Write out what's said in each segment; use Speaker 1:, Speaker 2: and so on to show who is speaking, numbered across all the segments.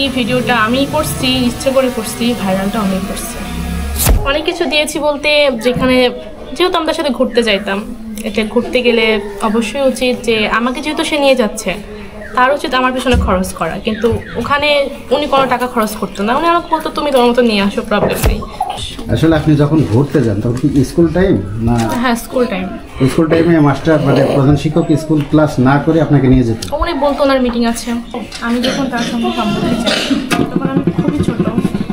Speaker 1: এই ভিডিওটা আমি করছি, ইচ্ছে করে করছি, ভাইরালটা আমি করছি। অনেক কিছু দিয়েছি বলতে, যেখানে যেহেতু আমরা সাথে ঘুরতে যাইতাম, এটা ঘুরতে গেলে অবশ্যই উচিত যে আমাকে যেহেতু সে নিয়ে যাচ্ছে তার উচিত আমার পিছনে খরচ করা, কিন্তু ওখানে উনি কোনো টাকা খরচ করতো না। উনি আমাকে বলতো তুমি তোমার মতো নিয়ে আসো, প্রবলেম নেই।
Speaker 2: আসলে আপনি যখন ঘুরতে যান তখন কি স্কুল টাইম না?
Speaker 1: হ্যাঁ, স্কুল টাইম।
Speaker 2: স্কুল টাইমে মাস্টার মানে প্রধান শিক্ষক স্কুল ক্লাস না করে আপনাকে নিয়ে যেত?
Speaker 1: উনি বলতো ওনার মিটিং আছে। আমি যখন তার সঙ্গে সম্পর্কে যাই তখন আমি খুবই ছোট,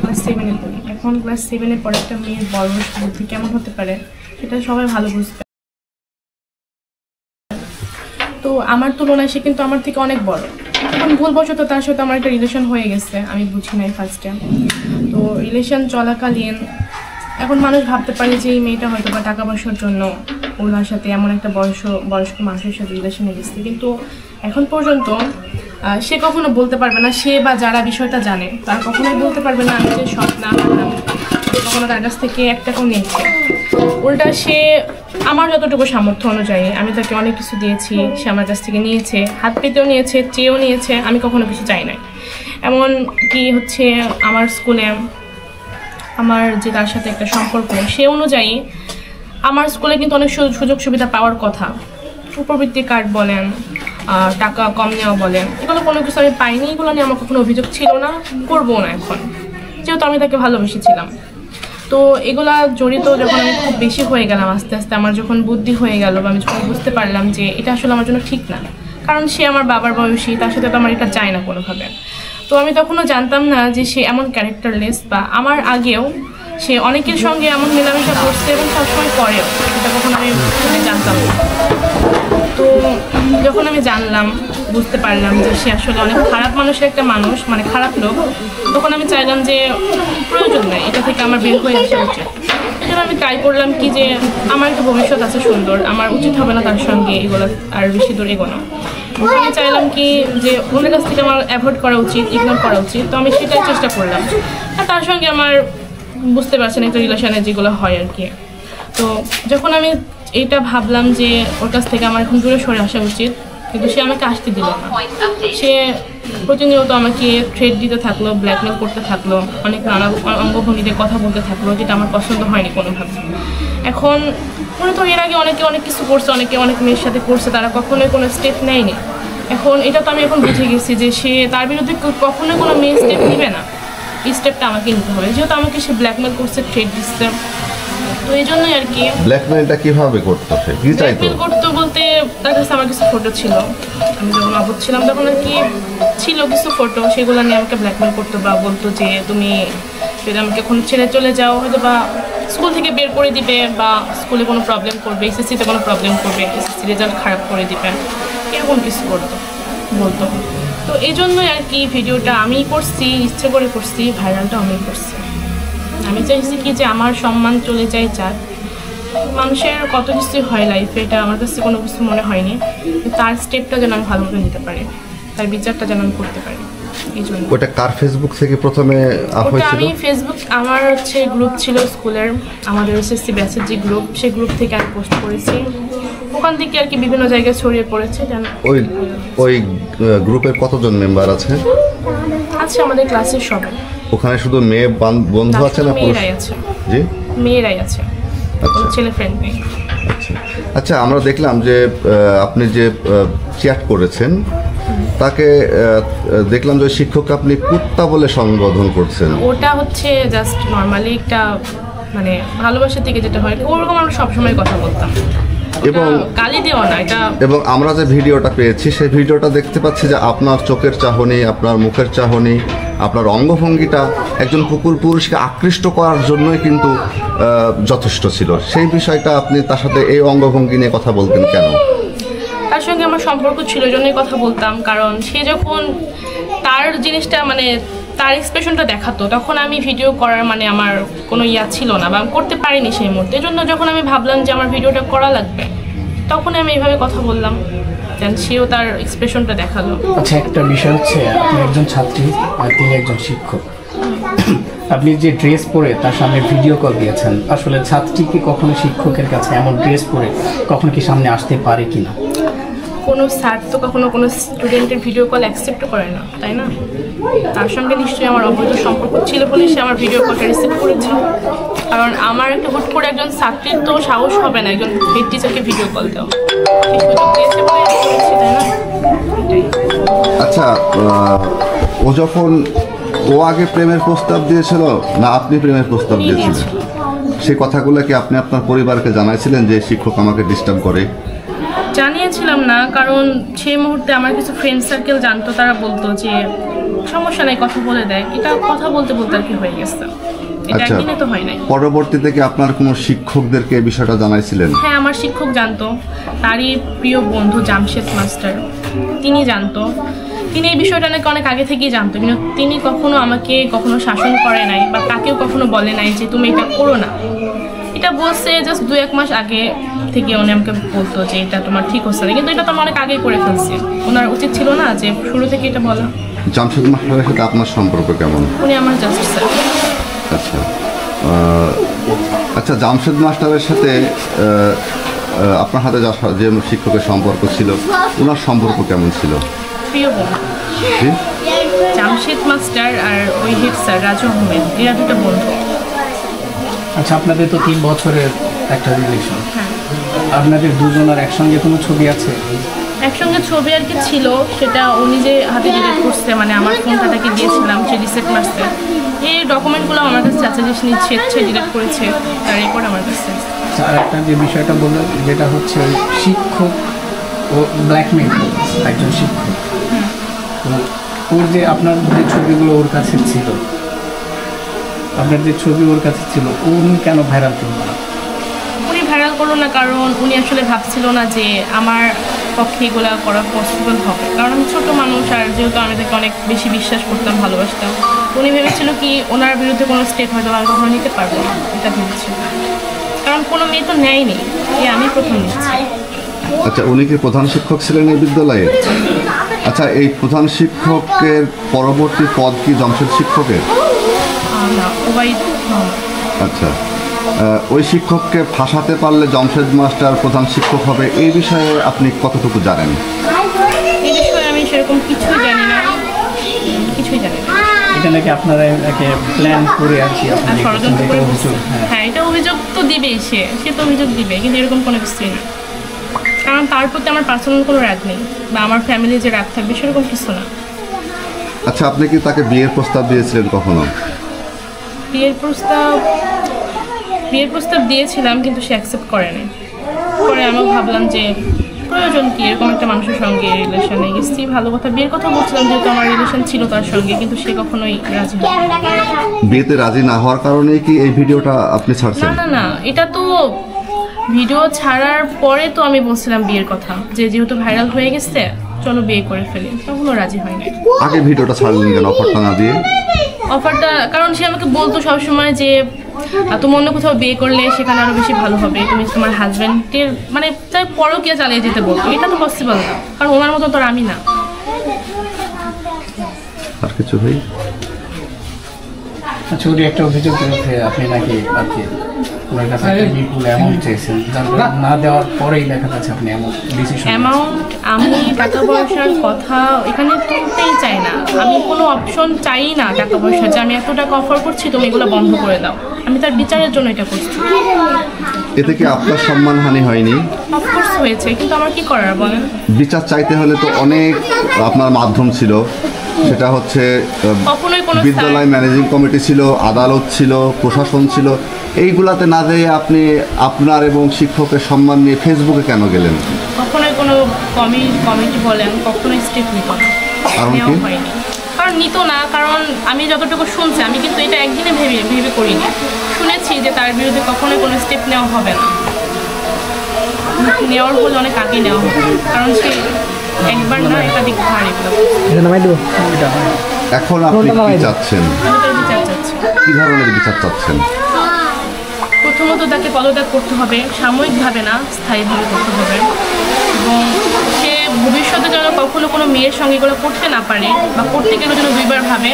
Speaker 1: ক্লাস 7-এ পড়ি। এখন ক্লাস 7-এ পরে একটা মেয়ের বয়স বুদ্ধি কেমন হতে পারে সেটা সবাই ভালো বুঝবে। তো আমার তুলনায় সে কিন্তু আমার থেকে অনেক বড়। এখন ভুলবশত তার সাথে আমার একটা রিলেশন হয়ে গেছে, আমি বুঝি নাই ফার্স্টে। তো রিলেশন চলাকালীন এখন মানুষ ভাবতে পারে যে এই মেয়েটা হয়তো বা টাকা পয়সার জন্য ওনার সাথে এমন একটা বয়স্ক মানুষের সাথে রিলেশনে গেছে, কিন্তু এখন পর্যন্ত সে কখনো বলতে পারবে না, সে বা যারা বিষয়টা জানে তারা কখনোই বলতে পারবে না আমি যে সৎ না করলাম, কখনো তার কাছ থেকে এক টাকাও নিয়েছে। উল্টা সে আমার যতটুকু সামর্থ্য অনুযায়ী আমি তাকে অনেক কিছু দিয়েছি, সে আমার কাছ থেকে নিয়েছে, হাত পেতেও নিয়েছে, চেয়েও নিয়েছে, আমি কখনো কিছু চাই নাই। এমন কি হচ্ছে, আমার স্কুলে আমার যে তার সাথে একটা সম্পর্ক, সে অনুযায়ী আমার স্কুলে কিন্তু অনেক সুযোগ সুবিধা পাওয়ার কথা। উপবৃত্তি কার্ড বলেন, টাকা কম নেওয়া বলেন, এগুলো কোনো কিছু আমি পাইনি। এগুলো নিয়ে আমার কখনো অভিযোগ ছিল না, করবো না এখন, যেহেতু আমি তাকে ভালোবেসেছিলাম। তো এগুলা জড়িত যখন আমি খুব বেশি হয়ে গেলাম, আস্তে আস্তে আমার যখন বুদ্ধি হয়ে গেল বা আমি যখন বুঝতে পারলাম যে এটা আসলে আমার জন্য ঠিক না, কারণ সে আমার বাবার বয়সী, তার সাথে তো আমার এটা চায় না কোনোভাবে। তো আমি তখনও জানতাম না যে সে এমন ক্যারেক্টারলেস, বা আমার আগেও সে অনেকের সঙ্গে এমন মেলামেশা করছে এবং সবসময় করেও, এটা কখনো আমি জানতাম না। তো যখন আমি জানলাম, বুঝতে পারলাম যে সে আসলে অনেক খারাপ মানুষের একটা মানুষ, মানে খারাপ লোক, তখন আমি চাইলাম যে প্রয়োজন নেই, এটা থেকে আমার বের হয়ে আসা উচিত। এজন্য আমি ট্রাই করলাম কি যে আমার একটা ভবিষ্যৎ আছে সুন্দর, আমার উচিত হবে না তার সঙ্গে এগুলো আর বেশি দূর এগোনো। আমি চাইলাম কি যে ওনার কাছ থেকে আমার অ্যাভয়েড করা উচিত, ইগনোর করা উচিত। তো আমি সেটাই চেষ্টা করলাম। আর তার সঙ্গে আমার বুঝতে পারছেন একটা রিলেশনে যেগুলো হয় আর কি। তো যখন আমি এইটা ভাবলাম যে ওর কাছ থেকে আমার এখন দূরে সরে আসা উচিত, কিন্তু সে আমাকে আসতে দিল না। সে প্রতিনিয়ত আমাকে থ্রেট দিতে থাকলো, ব্ল্যাকমেল করতে থাকলো, অনেক নানা অঙ্গভঙ্গিতে কথা বলতে থাকলো, যেটা আমার পছন্দ হয়নি কোনোভাবে। এখন উনি তো এর আগে অনেক কিছু করছে, অনেক মেয়ের সাথে করছে, তারা কখনোই কোনো স্টেপ নেয়নি। এখন এটা তো আমি এখন বুঝে গেছি যে সে তার বিরুদ্ধে কখনোই কোনো মেয়ে স্টেপ নেবে না, এই স্টেপটা আমাকে নিতে হবে, যেহেতু আমাকে সে ব্ল্যাকমেল করছে, থ্রেট দিচ্ছে। তো এই জন্যই আর কি।
Speaker 3: ব্ল্যাকমেলটা কিভাবে করতো? সে কি চাইতো?
Speaker 1: ব্ল্যাকমেল করতো বলতে, তার কাছে আমার কিছু ফটো ছিল, আমি যখন অবধ ছিলাম তখন আর কি ছিল কিছু ফটো, সেগুলো নিয়ে আমাকে ব্ল্যাকমেল করতো বা বলতো যে তুমি যদি আমাকে এখন ছেড়ে চলে যাও হয়তো বা স্কুল থেকে বের করে দিবে, বা স্কুলে কোনো প্রবলেম করবে, এসএসসিতে কোনো প্রবলেম করবে, এসএসসি রেজাল্ট খারাপ করে দিবে, এরকম কিছু বলতো। তো এই জন্যই আর কি ভিডিওটা আমি করছি, ইচ্ছে করে করছি, ভাইরালটা আমি করছি। আমি চাইছি কি যে আমার সম্মান চলে যায় যাক, মানুষের কত কিছু হয় লাইফে, এটা আমার কাছে কোনো কিছু মনে হয়নি। তার স্টেপটা যেন আমি ভালো মতো নিতে পারি, তার বিচারটা যেন আমি করতে পারি, এই জন্য।
Speaker 3: ওটা কার ফেসবুক থেকে প্রথমে আপ হয়েছিল?
Speaker 1: আমি ফেসবুক, আমার হচ্ছে গ্রুপ ছিল স্কুলের, আমাদের এসএসসি ব্যাচের যে গ্রুপ, সেই গ্রুপ থেকে আমি পোস্ট করেছি, ওখান থেকে আর কি বিভিন্ন জায়গায় ছড়িয়ে পড়েছে।
Speaker 3: ওই গ্রুপের কতজন মেম্বার আছে?
Speaker 1: আচ্ছা, আমাদের ক্লাসের সবাই।
Speaker 3: ওখানে শুধু মেয়ে বন্ধু আছে না?
Speaker 1: মেয়েরাই আছে।
Speaker 3: জি,
Speaker 1: মেয়েরাই আছে, ছেলে ফ্রেন্ড নেই।
Speaker 3: আচ্ছা, আমরা দেখলাম যে আপনি যে চ্যাট করেছেন তাকে দেখলাম যে শিক্ষক আপনি কুত্তা বলে সম্বোধন করছেন।
Speaker 1: ওটা হচ্ছে জাস্ট নর্মালি একটা মানে ভালোবাসার থেকে যেটা হয়, ওরকম আমরা সবসময় কথা বলতাম, এবং গালি দেওয়া না এটা। এবং
Speaker 3: আমরা যে ভিডিওটা পেয়েছি সেই ভিডিওটা দেখতে পাচ্ছি যে আপনার চোখের চাহনি, আপনার মুখের চাহনি, আপনার অঙ্গভঙ্গিটা একজন কুকুর পুরুষকে আকৃষ্ট করার জন্যই কিন্তু যথেষ্ট ছিল। সেই বিষয়টা আপনি তার সাথে এই অঙ্গভঙ্গি নিয়ে কথা বলতেন কেন?
Speaker 1: তার সঙ্গে আমার সম্পর্ক ছিল, জন্যই কথা বলতাম, কারণ সে যখন তার জিনিসটা মানে তার এক্সপ্রেশনটা দেখাতো, তখন আমি ভিডিও করার মানে আমার কোনো ছিল না, বা আমি করতে পারিনি সেই মুহূর্তে। এই জন্য যখন আমি ভাবলাম যে আমার ভিডিওটা করা লাগবে, তখন আমি এইভাবে কথা বললাম, দেন সেও তার এক্সপ্রেশনটা দেখালো।
Speaker 4: আচ্ছা, একটা বিষয় হচ্ছে আপনি একজন ছাত্রী আর তিনি একজন শিক্ষক, আপনি যে ড্রেস পরে তার সামনে ভিডিও কল দিয়েছেন, আসলে ছাত্রী কি কখনো শিক্ষকের কাছে এমন ড্রেস পরে কখনো কি সামনে আসতে পারে কিনা?
Speaker 1: কোনো স্যার তো কখনো কোনো স্টুডেন্টের ভিডিও কল অ্যাকসেপ্ট করে না, তাই না? তার সঙ্গে নিশ্চয়ই আমার অবৈধ সম্পর্ক ছিল বলে সে আমার ভিডিও কলটা রিসিভ করেছে। কারণ আমার একটা হুট করে একজন ছাত্রীর তো সাহস হবে না একজন হেড টিচারকে ভিডিও কল দেওয়া, সে সুযোগ দিয়েছে বলে আমি করেছি, তাই না? এটাই।
Speaker 3: আচ্ছা, ও যখন আগে প্রেমের প্রস্তাব দিয়েছিল না আপনি প্রেমের প্রস্তাব
Speaker 1: কি
Speaker 3: দিয়েছিলেন?
Speaker 1: দিয়েছিল?
Speaker 3: সেই কথাগুলো কি আপনি আপনার পরিবারকে জানাইছিলেন যে শিক্ষক আমাকে ডিস্টার্ব করে?
Speaker 1: জানিয়েছিলাম না, কারণ সেই মুহূর্তে আমার কিছু ফ্রেন্ড সার্কেল জানতো, তারা বলতো যে সমস্যা নাই, কথা বলে দেয়। এটা কথা বলতে বলতে আর কি হয়ে গেছে, এটা
Speaker 3: আচ্ছা,
Speaker 1: একদিনে তো হয় নাই।
Speaker 3: পরবর্তীতে কি আপনার কোনো শিক্ষকদেরকে এই বিষয়টা জানাইছিলেন?
Speaker 1: হ্যাঁ, আমার শিক্ষক জানতো, তারই প্রিয় বন্ধু জামশেদ মাস্টার, তিনি জানতো। তিনি এই বিষয়টা নাকি অনেক আগে থেকেই জানতো, কিন্তু তিনি কখনো আমাকে কখনো শাসন করে নাই বা কাকেও কখনো বলে নাই যে তুমি এটা করো না। এটা বলছে জাস্ট 2-1 মাস আগে থেকে উনি আমাকে বলতো যে এটা তোমার ঠিক হচ্ছে না, কিন্তু এটা তো আমি অনেক আগেই করে ফেলছি। ওনার উচিত ছিল না যে শুরু থেকে এটা বলা।
Speaker 3: জামশেদ মাস্টারের সাথে আপনার সম্পর্ক কেমন?
Speaker 1: উনি আমার জাস্ট স্যার।
Speaker 3: আচ্ছা, আচ্ছা, জামশেদ মাস্টারের সাথে আপনার হাতে যে শিক্ষকের সম্পর্ক ছিল, ওনার সম্পর্ক কেমন ছিল?
Speaker 1: প্রিয় বন্ধু
Speaker 3: জি?
Speaker 1: জামশেদ মাস্টার আর ওই হেড স্যার রাজু আহমেদ, এরা দুটো বন্ধু।
Speaker 4: আচ্ছা, আপনাদের তো 3 বছরের একটা রিলেশন,
Speaker 1: হ্যাঁ,
Speaker 4: আপনাদের দুজনের একসঙ্গে কোনো ছবি আছে?
Speaker 1: একসঙ্গে ছবি আর কি ছিল, সেটা উনি যে হাতে ডিলিট করছে, মানে আমার ফোনটা তাকে দিয়েছিলাম, সে রিসেট মারছে। এই ডকুমেন্টগুলো আমার কাছে আছে, যে সে ডিলিট করেছে, তার রেকর্ড আমার কাছে আছে।
Speaker 4: আচ্ছা, আর একটা যে বিষয়টা বললেন, যেটা হচ্ছে ওই শিক্ষক ও ব্ল্যাকমেল একজন শিক্ষক, তো ওর যে আপনার যে ছবিগুলো ওর কাছে ছিল, আপনার যে ছবি ওর কাছে ছিল, উনি কেন ভাইরাল করলেন?
Speaker 1: উনি ভাইরাল করলো না কারণ উনি আসলে ভাবছিল না যে আমার পক্ষে এগুলো করা পসিবল হবে, কারণ আমি ছোটো মানুষ, আর যেহেতু আমি তাকে অনেক বেশি বিশ্বাস করতাম, ভালোবাসতাম। উনি ভেবেছিল কি ওনার বিরুদ্ধে কোনো স্টেপ হয়তো আমি কখনো নিতে পারবো না, এটা ভেবেছিল। কারণ কোনো মেয়ে তো নেয়নি, আমি প্রথম নিচ্ছি।
Speaker 3: আচ্ছা, উনি কি প্রধান শিক্ষক ছিলেন এই বিদ্যালয়ে? আচ্ছা, এই প্রধান শিক্ষকের পরবর্তী পদ কি জামশেদ শিক্ষকের?
Speaker 1: না, ওবাইদ মোহাম্মদ।
Speaker 3: আচ্ছা, ওই শিক্ষককে ফাঁসাতে পারলে জামশেদ মাস্টার প্রধান শিক্ষক হবে, এই বিষয়ে আপনি কতটুকু জানেন?
Speaker 1: এই বিষয়ে আমি সেরকম কিছুই জানি না, কিছুই জানি না।
Speaker 4: এটা নাকি আপনারা একে প্ল্যান করে আর কি
Speaker 1: আর
Speaker 4: আপনি
Speaker 1: ষড়যন্ত্র করে
Speaker 4: অভিযোগ? হ্যাঁ,
Speaker 1: হ্যাঁ, এটা অভিযোগ তো দিবেই, সে তো অভিযোগ দিবে, কিন্তু এরকম কোনো কিছুই না। কারণ তার প্রতি আমার পার্সোনাল কোনো রাগ নেই, বা আমার ফ্যামিলি যে রাগ থাকবে সেরকম কিছু না।
Speaker 3: আচ্ছা, আপনি কি তাকে বিয়ের প্রস্তাব দিয়েছিলেন কখনো?
Speaker 1: বিয়ের প্রস্তাব দিয়েছিলাম, কিন্তু সে অ্যাকসেপ্ট করেনি। পরে আমিও ভাবলাম যে প্রয়োজন কি এরকম একটা মানুষের সঙ্গে রিলেশনে গেছি, ভালো কথা, বিয়ের কথা বলছিলাম যেহেতু আমার রিলেশন ছিল তার সঙ্গে, কিন্তু সে কখনোই রাজি হয়নি।
Speaker 3: বিয়েতে রাজি না হওয়ার কারণেই কি এই ভিডিওটা আপনি
Speaker 1: না
Speaker 3: ছাড়ছেন?
Speaker 1: না না, এটা তো ভিডিও ছাড়ার পরে তো আমি বলছিলাম বিয়ের কথা, যে যেহেতু ভাইরাল হয়ে গেছে চলো বিয়ে করে ফেলি, তখনও রাজি হয় নাই।
Speaker 3: আগে ভিডিওটা ছাড়লেন কেন, অফারটা না দিয়ে?
Speaker 1: অফারটা কারণ সে আমাকে বলতো সবসময় যে তুমি অন্য কোথাও বিয়ে করলে সেখানে আরো বেশি ভালো হবে, তুমি তোমার হাজব্যান্ডের মানে তাই পরকীয়া চালিয়ে যেতে বলতো। এটা তো পসিবল না, কারণ ওনার মতো তো আর আমি না।
Speaker 3: আর কিছু ভাই?
Speaker 4: আচ্ছা, ওই একটা অভিযোগ করেছে আপনি নাকি আর কি ওনার কাছে একটা বিপুল অ্যামাউন্ট চেয়েছেন, যার না দেওয়ার পরেই দেখা যাচ্ছে আপনি অ্যামাউন্ট ডিসিশন।
Speaker 1: অ্যামাউন্ট আমি টাকা পয়সার কথা এখানে তুলতেই চাই না, আমি কোনো অপশন চাই না টাকা পয়সা, যে আমি এত টাকা অফার করছি তুমি এগুলো বন্ধ করে দাও, আমি তার বিচারের জন্য এটা করছি।
Speaker 3: এতে কি আপনার সম্মানহানি হয়নি?
Speaker 1: অফকোর্স হয়েছে, কিন্তু আমার কি করার বলেন?
Speaker 3: বিচার চাইতে হলে তো অনেক আপনার মাধ্যম ছিল, সেটা হচ্ছে
Speaker 1: কখনোই কোনো
Speaker 3: বিদ্যালয় ম্যানেজিং কমিটি ছিল, আদালত ছিল, প্রশাসন ছিল, এইগুলাতে না যেয়ে আপনি আপনার এবং শিক্ষকের সম্মান নিয়ে ফেসবুকে কেন গেলেন?
Speaker 1: কখনোই কোনো কমিটি বলেন কখনোই স্টেপ নিত না,
Speaker 3: কারণ কি?
Speaker 1: নেওয়া হয়নি। কারণ নিত না, কারণ আমি যতটুকু শুনছি, আমি কিন্তু এটা একদিনে ভেবে করিনি, শুনেছি যে তার বিরুদ্ধে কখনোই কোনো স্টেপ নেওয়া হবে না, নেওয়ার হলে অনেক আগে নেওয়া হবে, কারণ সে একবার না একাধিক বার এগুলো
Speaker 3: এখন আপনি কি চাচ্ছেন?
Speaker 1: আমি তার বিচার চাচ্ছি।
Speaker 3: কি ধরনের বিচার চাচ্ছেন?
Speaker 1: প্রথমত তাকে পদত্যাগ করতে হবে, সাময়িকভাবে না স্থায়ীভাবে করতে হবে, এবং সে ভবিষ্যতে যেন কখনো কোনো মেয়ের সঙ্গে এগুলো করতে না পারে, বা করতে গেলে যেন 2বার ভাবে,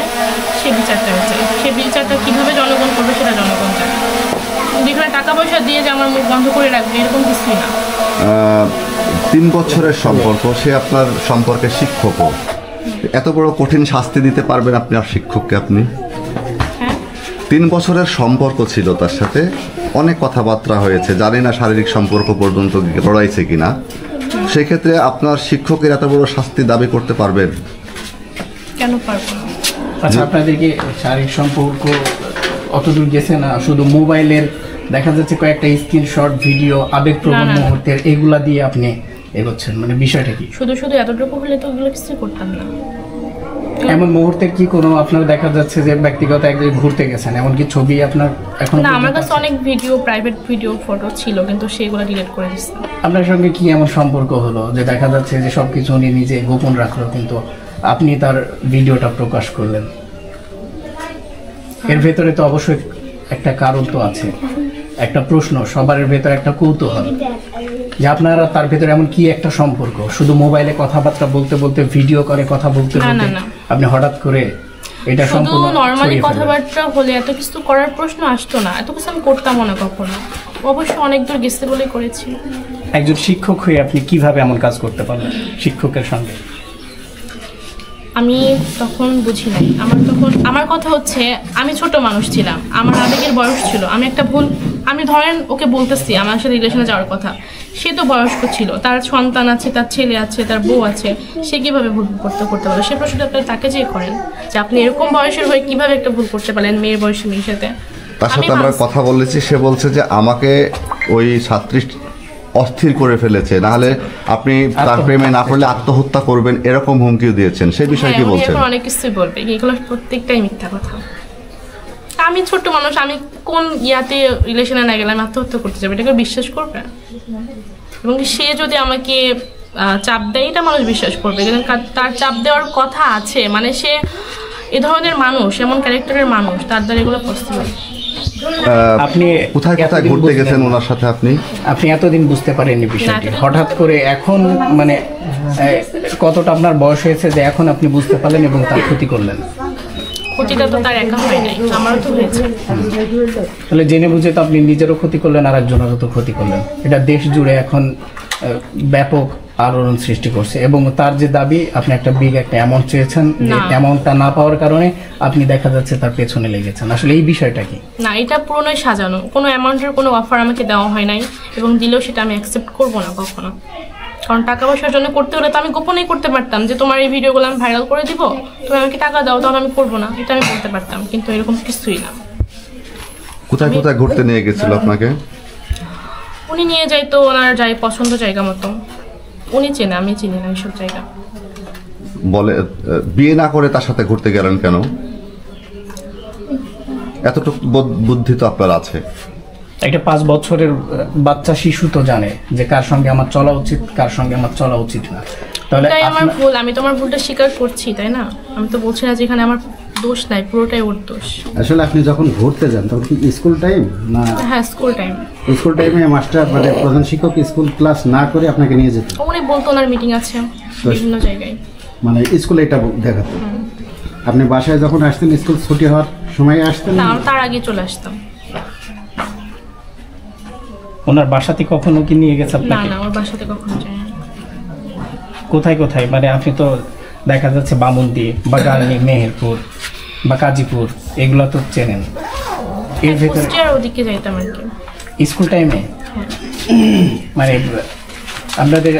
Speaker 1: সে বিচারটা চাই। সে বিচারটা কীভাবে জনগণ করবে সেটা জনগণ চায়। যেখানে টাকা পয়সা দিয়ে যে আমার মুখ বন্ধ করে রাখবে এরকম কিছুই না।
Speaker 3: 3 বছরের সম্পর্ক, সে আপনার সম্পর্কে শিক্ষকও, এত বড় কঠিন শাস্তি দিতে পারবেন আপনি আর শিক্ষককে? আপনি
Speaker 1: হ্যাঁ
Speaker 3: 3 বছরের সম্পর্ক ছিল তার সাথে, অনেক কথাবার্তা হয়েছে, জানি না শারীরিক সম্পর্ক পর্যন্ত রড়াইছে কিনা, সেক্ষেত্রে আপনার শিক্ষকের এত বড় শাস্তি দাবি করতে পারবেন?
Speaker 1: কেন পারবো না?
Speaker 4: আচ্ছা, আপনাদেরকে শারীরিক সম্পর্ক অতদূর গেছে না, শুধু মোবাইলের দেখা যাচ্ছে কয়েকটা স্ক্রিনশট, ভিডিও, আবেগপ্রবণ
Speaker 1: না, না।
Speaker 4: মুহূর্তের এগুলা দিয়ে আপনি এগোচ্ছেন, মানে বিষয়টা কি?
Speaker 1: শুধু শুধু এতটুকু হলে তো ওগুলো কিছু করতাম না।
Speaker 4: এমন মুহূর্তের কি কোনো আপনার দেখা যাচ্ছে যে ব্যক্তিগত একদিন ঘুরতে গেছেন, এমনকি ছবি আপনার এখন
Speaker 1: না, আমার কাছে অনেক ভিডিও, প্রাইভেট ভিডিও, ফটো ছিল, কিন্তু সেগুলো ডিলিট করে দিচ্ছি।
Speaker 4: আপনার সঙ্গে কি এমন সম্পর্ক হলো যে দেখা যাচ্ছে যে সবকিছু উনি নিজে গোপন রাখলো, কিন্তু আপনি তার ভিডিওটা প্রকাশ করলেন? এর ভেতরে তো অবশ্যই একটা কারণ তো আছে, একটা প্রশ্ন, সবার ভেতরে একটা কৌতূহল যে আপনারা তার ভেতরে এমন কি একটা সম্পর্ক, শুধু মোবাইলে কথাবার্তা বলতে বলতে, ভিডিও করে কথা বলতে
Speaker 1: না,
Speaker 4: বলতে
Speaker 1: না, না।
Speaker 4: আপনি হঠাৎ করে এটা
Speaker 1: শুধু
Speaker 4: সম্পূর্ণ
Speaker 1: নর্মালি
Speaker 4: ছড়িয়ে ফেললেন?
Speaker 1: কথাবার্তা হলে এত কিছু করার প্রশ্ন আসতো না, এত কিছু আমি করতামও না কখনো। অবশ্য অনেক দূর গেছে বলে করেছি।
Speaker 4: একজন শিক্ষক হয়ে আপনি কিভাবে এমন কাজ করতে পারলেন শিক্ষকের সঙ্গে?
Speaker 1: আমি তখন বুঝি নাই। আমার কথা হচ্ছে, আমি ছোট মানুষ ছিলাম, আমার আবেগের বয়স ছিল। আমি একটা ভুল, আমি ধরেন ওকে বলতেছি আমার সাথে রিলেশনে যাওয়ার কথা, সে তো বয়স্ক ছিল, তার সন্তান আছে, তার ছেলে আছে, তার বউ আছে, সে কিভাবে ভুল করতে পারে? সে প্রশ্নটা আপনি তাকে যে করেন যে আপনি এরকম বয়সের হয়ে কিভাবে একটা ভুল করতে পারেন মেয়ের বয়সী মেয়ের সাথে।
Speaker 3: তার সাথে আমরা কথা বলেছি, সে বলছে যে আমাকে ওই ছাত্রী অস্থির করে ফেলেছে, নাহলে আপনি তার প্রেমে না পড়লে আত্মহত্যা করবেন, এরকম হুমকিও দিয়েছেন। সেই বিষয়ে কি বলছেন?
Speaker 1: এখন অনেক কিছুই বলবে, এগুলো প্রত্যেকটাই মিথ্যা কথা। আমি ছোট্ট মানুষ, আমি কোন ইয়াতে রিলেশনে না গেলে আমি আত্মহত্যা করতে যাবো, এটাকে বিশ্বাস করবে? এবং সে যদি আমাকে চাপ দেয়, এটা মানুষ বিশ্বাস করবে, কিন্তু তার চাপ দেওয়ার কথা আছে, মানে সে এ ধরনের মানুষ, এমন ক্যারেক্টারের মানুষ, তার দ্বারা এগুলো পসিবল।
Speaker 4: আপনি
Speaker 3: কোথায় কোথায়
Speaker 4: এতদিন
Speaker 3: ঘুরতে
Speaker 4: বুঝলেন
Speaker 3: গেছেন
Speaker 4: না।
Speaker 3: ওনার সাথে? আপনি
Speaker 4: এতদিন বুঝতে পারেননি বিষয়টি,
Speaker 1: না,
Speaker 4: হঠাৎ করে এখন মানে কতটা আপনার বয়স হয়েছে যে এখন আপনি বুঝতে পারলেন এবং তার ক্ষতি করলেন?
Speaker 1: ক্ষতিটা তো তার একা হয় নাই, আমারও তো হয়েছে।
Speaker 4: তাহলে জেনে বুঝে তো আপনি নিজেরও ক্ষতি করলেন, আর একজনেরও তো ক্ষতি করলেন। এটা দেশ জুড়ে এখন ব্যাপক আলোড়ন সৃষ্টি করছে, এবং তার যে দাবি আপনি একটা বিগ একটা অ্যামাউন্ট চেয়েছেন, যে
Speaker 1: না।
Speaker 4: অ্যামাউন্টটা না পাওয়ার কারণে আপনি দেখা যাচ্ছে তার পেছনে লেগেছেন। আসলে এই বিষয়টা কি?
Speaker 1: না, এটা পুরোনোই সাজানো, কোনো অ্যামাউন্টের কোনো অফার আমাকে দেওয়া হয় নাই, এবং দিলেও সেটা আমি অ্যাকসেপ্ট করবো না কখনো। কারণ টাকা পয়সার জন্য করতে হলে তো আমি গোপনেই করতে পারতাম যে তোমার এই ভিডিওগুলো আমি ভাইরাল করে দিব, তুমি আমাকে টাকা দাও, তাহলে আমি করবো না, এটা আমি বলতে পারতাম, কিন্তু এরকম কিছুই না।
Speaker 3: কোথায় কোথায় ঘুরতে নিয়ে গেছিল আপনাকে?
Speaker 1: উনি নিয়ে যাইতো ওনার যাই পছন্দ জায়গা মতো, উনি চেনে, আমি চিনি না এইসব জায়গা।
Speaker 3: বলে বিয়ে না করে তার সাথে ঘুরতে গেলেন কেন? এতটুকু বুদ্ধি তো আপনার আছে।
Speaker 4: একটা 5 বছরের বাচ্চা শিশু তো জানে যে কার সঙ্গে আমার চলা উচিত, কার সঙ্গে আমার চলা উচিত না। তাহলে
Speaker 1: তাই আমার
Speaker 4: আপনার-
Speaker 1: ভুল, আমি তোমার ভুলটা স্বীকার করছি, তাই না? আমি তো বলছি না যেখানে আমার দোষ নাই, পুরোটাই ওর দোষ।
Speaker 2: আসলে আপনি যখন ঘুরতে যান তখন কি স্কুল টাইম না?
Speaker 1: হ্যাঁ, স্কুল টাইম।
Speaker 2: স্কুল টাইমে মাস্টার মানে প্রধান শিক্ষক স্কুল ক্লাস না করে আপনাকে নিয়ে যেত?
Speaker 1: উনি বলতো ওনার মিটিং আছে বিভিন্ন জায়গায়,
Speaker 2: মানে স্কুলে এটা দেখাতো? আপনি বাসায় যখন আসতেন স্কুল ছুটি হওয়ার সময় আসতেন?
Speaker 1: না আমি তার আগে চলে আসতাম।
Speaker 4: ওনার বাসাতে কখনো কি নিয়ে গেছে
Speaker 1: না
Speaker 4: আপনাকে?
Speaker 1: না, ওর বাসাতে কখনো যাই না।
Speaker 4: কোথায় কোথায়, মানে আপনি তো দেখা যাচ্ছে বামুনদি বা গালনি, মেহেরপুর বা কাজীপুর, এগুলো তো চেনেন। এর ভেতরে
Speaker 1: কুষ্টিয়ার ওদিকে যাইতাম আর কি।
Speaker 4: স্কুল টাইমে মানে আপনাদের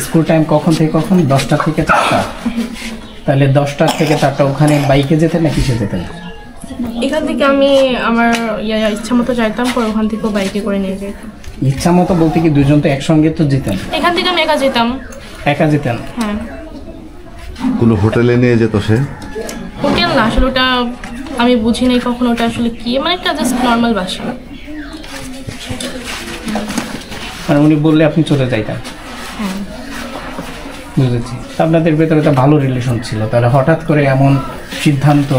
Speaker 4: স্কুল টাইম কখন থেকে কখন? 10টা থেকে 4টা? তাহলে 10টা থেকে 4টা ওখানে বাইকে যেতেন না কিসে যেতেন?
Speaker 1: এখান থেকে আমি আমার ইচ্ছা মতো যাইতাম, পরে ওখান থেকেও বাইকে করে নিয়ে যেতাম।
Speaker 4: ইচ্ছা মতো বলতে কি দুজন তো একসঙ্গে তো যেতেন?
Speaker 1: এখান থেকে আমি একা যেতাম।
Speaker 4: একা যেতেন?
Speaker 1: হ্যাঁ।
Speaker 3: কোনো হোটেলে নিয়ে যেত সে?
Speaker 1: হোটেল না, আসলে ওটা আমি বুঝি নাই কখনো ওটা আসলে কি, মানে একটা জাস্ট নর্মাল বাসা।
Speaker 4: মানে উনি বললে আপনি চলে যাইতেন?
Speaker 1: হ্যাঁ।
Speaker 4: বুঝেছি। আপনাদের ভেতরে তো ভালো রিলেশন ছিল, তাহলে হঠাৎ করে এমন সিদ্ধান্ত?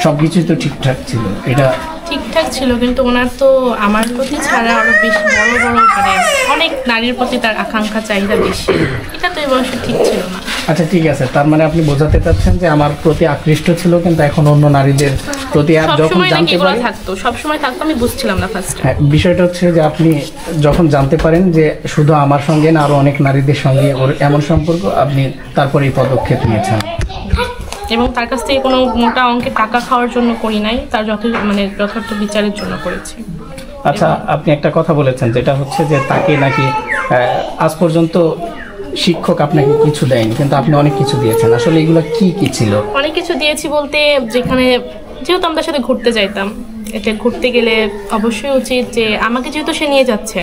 Speaker 4: সব কিছুই তো ঠিকঠাক ছিল, এটা
Speaker 1: ঠিকঠাক ছিল, কিন্তু ওনার তো আমার প্রতি ছাড়া আরো বেশি বড় বড় মানে অনেক নারীর প্রতি তার আকাঙ্ক্ষা চাহিদা বেশি। এটা তো এই বয়সে ঠিক ছিল না।
Speaker 4: আচ্ছা ঠিক আছে, তার মানে আপনি বোঝাতে চাচ্ছেন যে আমার প্রতি আকৃষ্ট ছিল, কিন্তু এখন অন্য নারীদের প্রতি আর যখন
Speaker 1: সবসময় নাকি
Speaker 4: জানতে
Speaker 1: এগুলো
Speaker 4: পারি
Speaker 1: থাকতো, সবসময় থাকতো, আমি বুঝছিলাম না ফার্স্টে।
Speaker 4: হ্যাঁ, বিষয়টা হচ্ছে যে আপনি যখন জানতে পারেন যে শুধু আমার সঙ্গে না আরো অনেক নারীদের সঙ্গে ওর এমন সম্পর্ক, আপনি তারপরে এই পদক্ষেপ নিয়েছেন।
Speaker 1: এবং তার কাছ থেকে কোনো মোটা অঙ্কের টাকা খাওয়ার জন্য করি নাই, তার যথার্থ বিচারের জন্য করেছি।
Speaker 4: আচ্ছা, আপনি একটা কথা বলেছেন যেটা হচ্ছে যে তাকে নাকি আজ পর্যন্ত শিক্ষক আপনাকে কিছু দেয়নি, কিন্তু আপনি অনেক কিছু দিয়েছেন। আসলে এগুলো কি কি ছিল?
Speaker 1: অনেক কিছু দিয়েছি বলতে, যেহেতু আমরা সাথে ঘুরতে যাইতাম, এটা ঘুরতে গেলে অবশ্যই উচিত যে আমাকে যেহেতু সে নিয়ে যাচ্ছে,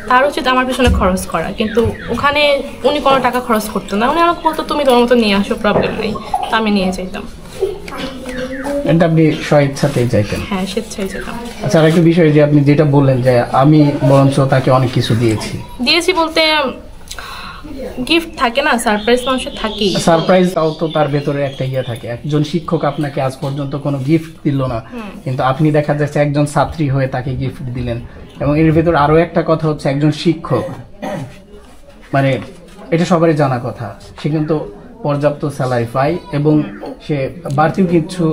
Speaker 1: তার উচিত আমার পিছনে খরচ করা। কিন্তু ওখানে উনি কোনো টাকা খরচ করতো না, উনি আমাকে বলতো তুমি তোর মতো নিয়ে আসো, প্রবলেম নেই, তো আমি নিয়ে যেতাম।
Speaker 4: এটা আপনি স্বইচ্ছাতেই চাইতেন?
Speaker 1: হ্যাঁ, স্বেচ্ছায় যেতাম।
Speaker 4: আচ্ছা, আর একটা বিষয় যে আপনি যেটা বললেন যে আমি বরঞ্চ তাকে অনেক কিছু দিয়েছি
Speaker 1: বলতে গিফট থাকে না, সারপ্রাইজ মানুষের থাকেই।
Speaker 4: সারপ্রাইজ তাও তো তার ভেতরে একটা ইয়ে থাকে। একজন শিক্ষক আপনাকে আজ পর্যন্ত কোনো গিফট দিল না, কিন্তু আপনি দেখা যাচ্ছে একজন ছাত্রী হয়ে তাকে গিফট দিলেন। এবং এর ভেতর আরো একটা কথা হচ্ছে, একজন শিক্ষক মানে এটা সবারই জানা কথা, সে কিন্তু পর্যাপ্ত স্যালারি পায় এবং সে বাড়তিও কিছু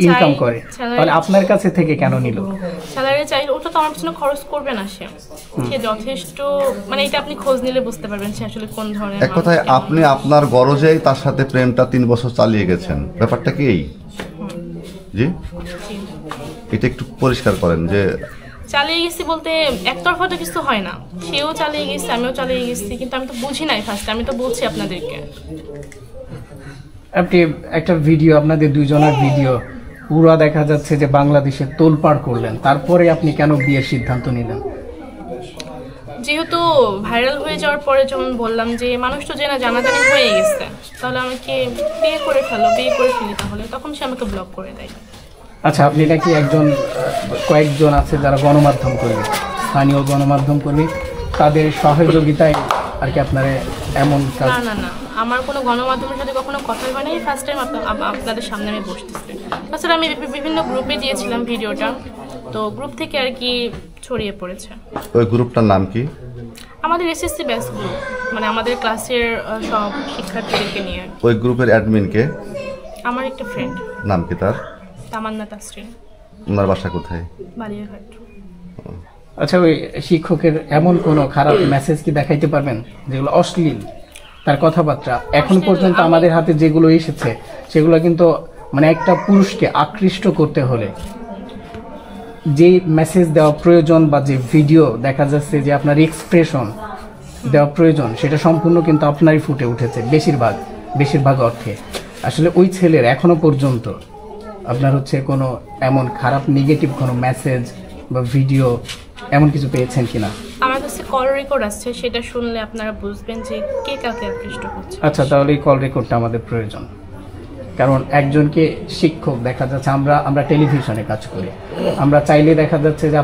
Speaker 4: ইনকাম করে। তাহলে আপনার কাছে থেকে কেন নিল?
Speaker 1: স্যালারি চাই, ওটা তো আমার পিছনে খরচ করবে না। সে যথেষ্ট, মানে এটা আপনি খোঁজ নিলে বুঝতে পারবেন সে আসলে কোন ধরনের।
Speaker 3: এক কথায় আপনি আপনার গরজেই তার সাথে প্রেমটা 3 বছর চালিয়ে গেছেন, ব্যাপারটা কি এই? জি, এটা একটু পরিষ্কার করেন যে
Speaker 1: চালিয়ে গেছি বলতে একতরফা তো কিছু হয় না, সেও চালিয়ে গেছে, আমিও চালিয়ে গেছি, কিন্তু আমি তো বুঝি নাই ফার্স্ট। আমি তো বলছি আপনাদেরকে,
Speaker 4: আপনি একটা ভিডিও, আপনাদের দুইজনের ভিডিও পুরো দেখা যাচ্ছে যে বাংলাদেশে তোলপাড় করলেন, তারপরে আপনি কেন বিয়ের সিদ্ধান্ত নিলেন?
Speaker 1: যেহেতু ভাইরাল হয়ে যাওয়ার পরে যখন বললাম যে মানুষ তো জানাজানি হয়ে গেছে, তাহলে আমাকে বিয়ে করে ফেলি, তাহলে তখন সে আমাকে ব্লক করে দেয়।
Speaker 4: আচ্ছা, আপনি নাকি কয়েকজন আছে যারা গণমাধ্যম কর্মী, স্থানীয় গণমাধ্যম কর্মী, তাদের সহযোগিতায় আর কি আপনারা এমন কাজ?
Speaker 1: না, আমার কোনো গণমাধ্যমের সাথে কখনো কথা হয় নাই। ফার্স্ট টাইম আপনাদের সামনে আমি বসতেছি। তাছাড়া আমি বিভিন্ন গ্রুপে দিয়েছিলাম ভিডিওটা, তো গ্রুপ থেকে আর কি ছড়িয়ে পড়েছে।
Speaker 3: ওই গ্রুপটার নাম কি?
Speaker 1: আমাদের এসএসসি ব্যাচ গ্রুপ, মানে আমাদের ক্লাসের সব শিক্ষার্থীদেরকে নিয়ে।
Speaker 3: ওই গ্রুপের অ্যাডমিন কে?
Speaker 1: আমার একটা ফ্রেন্ড।
Speaker 3: নাম কি তার?
Speaker 1: তামান্না তাসরিন।
Speaker 3: ওনার বাসা কোথায়?
Speaker 1: বালিয়াঘাট।
Speaker 4: আচ্ছা, ওই শিক্ষকের এমন কোনো খারাপ মেসেজ কি দেখাইতে পারবেন যেগুলো অশ্লীল? তার কথাবার্তা এখন পর্যন্ত আমাদের হাতে যেগুলো এসেছে সেগুলো কিন্তু মানে একটা পুরুষকে আকৃষ্ট করতে হলে যে মেসেজ দেওয়া প্রয়োজন বা যে ভিডিও দেখা যাচ্ছে যে আপনার এক্সপ্রেশন দেওয়া প্রয়োজন, সেটা সম্পূর্ণ কিন্তু আপনারই ফুটে উঠেছে বেশিরভাগ অর্থে। আসলে ওই ছেলের এখনো পর্যন্ত আপনার হচ্ছে কোনো এমন খারাপ নেগেটিভ কোনো মেসেজ বা ভিডিও এমন কিছু পেয়েছেন কিনা?
Speaker 1: আমার কাছে কল রেকর্ড আছে, সেটা শুনলে আপনারা বুঝবেন যে কে কাকে আকৃষ্ট করছে।
Speaker 4: আচ্ছা, তাহলে এই কল রেকর্ডটা আমাদের প্রয়োজন, কারণ একজনকে শিক্ষক দেখা যাচ্ছে, আমরা টেলিভিশনে কাজ করি, আমরা চাইলে দেখা যাচ্ছে যে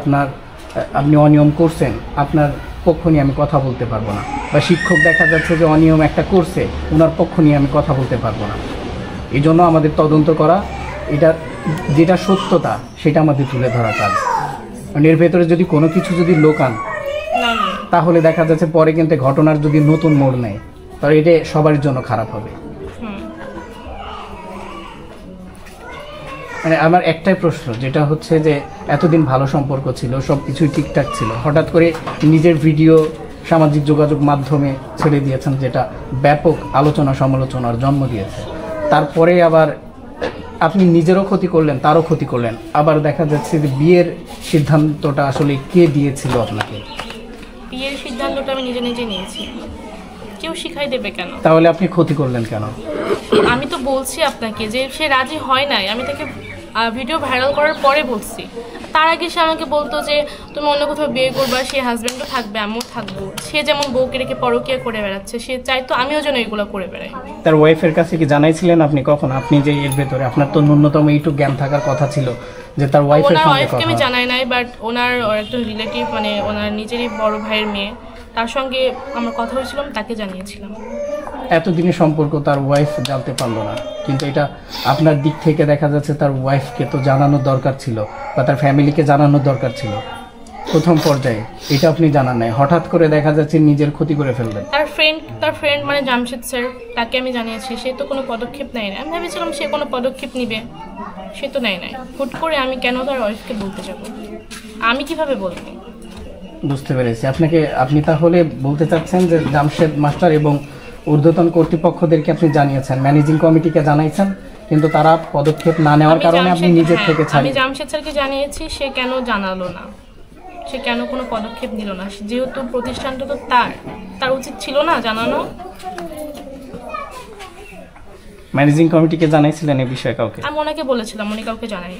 Speaker 4: আপনি অনিয়ম করছেন, আপনার পক্ষ নিয়ে আমি কথা বলতে পারবো না, বা শিক্ষক দেখা যাচ্ছে যে অনিয়ম একটা করছে, ওনার পক্ষ নিয়ে আমি কথা বলতে পারবো না। এই জন্য আমাদের তদন্ত করা, এটা যেটা সত্যতা সেটা আমাদের তুলে ধরা কাজ। এর ভেতরে যদি কোনো কিছু যদি লোকান, তাহলে দেখা যাচ্ছে পরে কিন্তু ঘটনার যদি নতুন মোড় নেয়, তাহলে এটা সবার জন্য খারাপ হবে। মানে আমার একটাই প্রশ্ন, যেটা হচ্ছে যে এতদিন ভালো সম্পর্ক ছিল, সব কিছুই ঠিকঠাক ছিল, হঠাৎ করে নিজের ভিডিও সামাজিক যোগাযোগ মাধ্যমে ছেড়ে দিয়েছেন, যেটা ব্যাপক আলোচনা সমালোচনার জন্ম দিয়েছে। তারপরে আবার আপনি নিজেরও ক্ষতি করলেন, তারও ক্ষতি করলেন। আবার দেখা যাচ্ছে যে বিয়ের সিদ্ধান্তটা আসলে কে দিয়েছিল আপনাকে?
Speaker 1: বিয়ের সিদ্ধান্তটা আমি নিজে নিয়েছি, কেউ শিখাই দেবে কেন?
Speaker 4: তাহলে আপনি ক্ষতি করলেন কেন?
Speaker 1: আমি তো বলছি আপনাকে যে সে রাজি হয় নাই, আমি তাকে ভিডিও ভাইরাল করার পরে বলছি। তার আগে সে আমাকে বলতো যে তুমি অন্য কোথাও বিয়ে করবা, সে হাজব্যান্ডও থাকবে, আমিও থাকবো। সে যেমন বউকে রেখে পরকীয়া করে বেড়াচ্ছে, সে চাইতো আমিও যেন এগুলো করে বেড়াই।
Speaker 4: তার ওয়াইফের কাছে কি জানাইছিলেন আপনি কখন? আপনি যে এর ভেতরে আপনার তো ন্যূনতম এইটুকু জ্ঞান থাকার কথা ছিল যে তার ওয়াইফের সঙ্গে কথা।
Speaker 1: আমি জানাই নাই, বাট ওনার একজন রিলেটিভ, মানে ওনার নিজেরই বড় ভাইয়ের মেয়ে, তার সঙ্গে আমার কথা হয়েছিল, তাকে জানিয়েছিলাম।
Speaker 4: এতদিনের সম্পর্ক তার ওয়াইফ জানতে পারলো না, কিন্তু এটা আপনার দিক থেকে দেখা যাচ্ছে তার ওয়াইফকে তো জানানোর দরকার ছিল বা তার ফ্যামিলিকে জানানোর দরকার ছিল প্রথম পর্যায়ে, এটা আপনি জানান নাই, হঠাৎ করে দেখা যাচ্ছে নিজের ক্ষতি করে ফেললেন।
Speaker 1: তার ফ্রেন্ড মানে জামশেদ স্যার, তাকে আমি জানিয়েছি, সে তো কোনো পদক্ষেপ নেয় না। আমি ভেবেছিলাম সে কোনো পদক্ষেপ নিবে, সে তো নেয় নাই। হুট করে আমি কেন তার ওয়াইফকে বলতে যাব? আমি কিভাবে বলবো?
Speaker 4: বুঝতে পেরেছি। আপনি তাহলে বলতে চাচ্ছেন যে জামশেদ মাস্টার এবং ঊর্ধ্বতন কর্তৃপক্ষদেরকে আপনি জানিয়েছেন, ম্যানেজিং কমিটিকে জানাইছেন, কিন্তু তারা পদক্ষেপ না নেওয়ার কারণে আপনি নিজের থেকে
Speaker 1: আমি
Speaker 4: ছাড়িয়ে।
Speaker 1: জামশেদ স্যারকে জানিয়েছি, সে কেন জানালো না, সে কেন কোনো পদক্ষেপ নিল না? যেহেতু প্রতিষ্ঠানটা তো তার উচিত ছিল না জানানো।
Speaker 4: ম্যানেজিং কমিটিকে জানাইছিলেন এই বিষয়ে কাউকে?
Speaker 1: আমি ওনাকে বলেছিলাম, উনি কাউকে জানায়নি।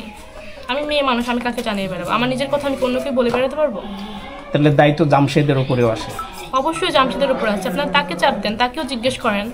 Speaker 1: আমি মেয়ে মানুষ, আমি কাকে জানিয়ে বেড়াবো? আমার নিজের কথা আমি অন্যকে বলে বেড়াতে পারবো?
Speaker 4: তাহলে দায়িত্ব জামশেদের উপরেও আসে।
Speaker 1: অবশ্যই জামশেদের উপর আছে। আপনার তাকে চাপ দেন, তাকেও জিজ্ঞেস করেন।